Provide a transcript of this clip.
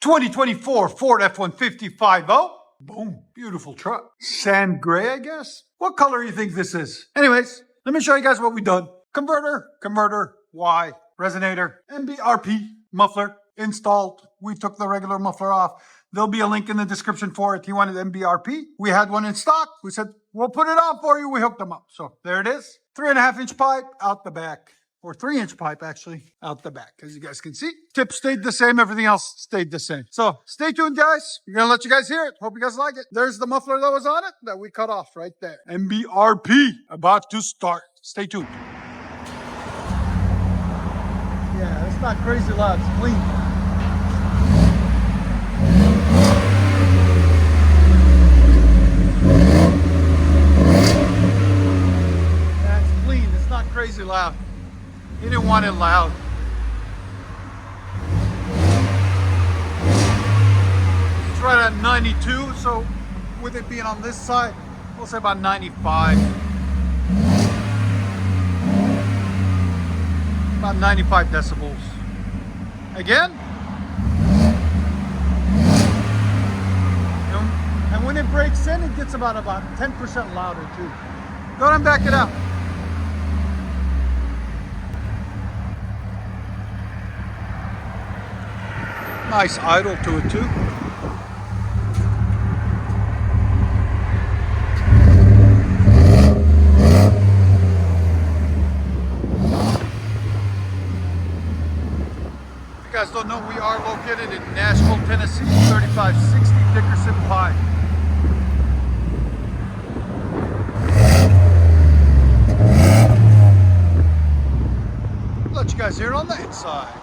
2024 Ford F-150 5.0. Boom. Beautiful truck. Sand gray, I guess. What color do you think this is? Anyways, let me show you guys what we've done. Converter, Y, resonator, MBRP, muffler, installed. We took the regular muffler off. There'll be a link in the description for it. He wanted MBRP. We had one in stock. We said, we'll put it on for you. We hooked them up. So there it is. 3.5-inch pipe out the back. Or 3-inch pipe, actually, out the back. As you guys can see, tip stayed the same. Everything else stayed the same. So stay tuned, guys. We're going to let you guys hear it. Hope you guys like it. There's the muffler that was on it that we cut off right there. MBRP about to start. Stay tuned. Yeah, it's not crazy loud. It's clean. Yeah, it's clean. It's not crazy loud. He didn't want it loud. It's right at 92, so with it being on this side, we'll say about 95. About 95 decibels. Again. And when it breaks in, it gets about 10% louder too. Go ahead and back it up. Nice idle to it too. If you guys don't know, we are located in Nashville, Tennessee, 3560 Dickerson Pike. Let you guys hear it on the inside.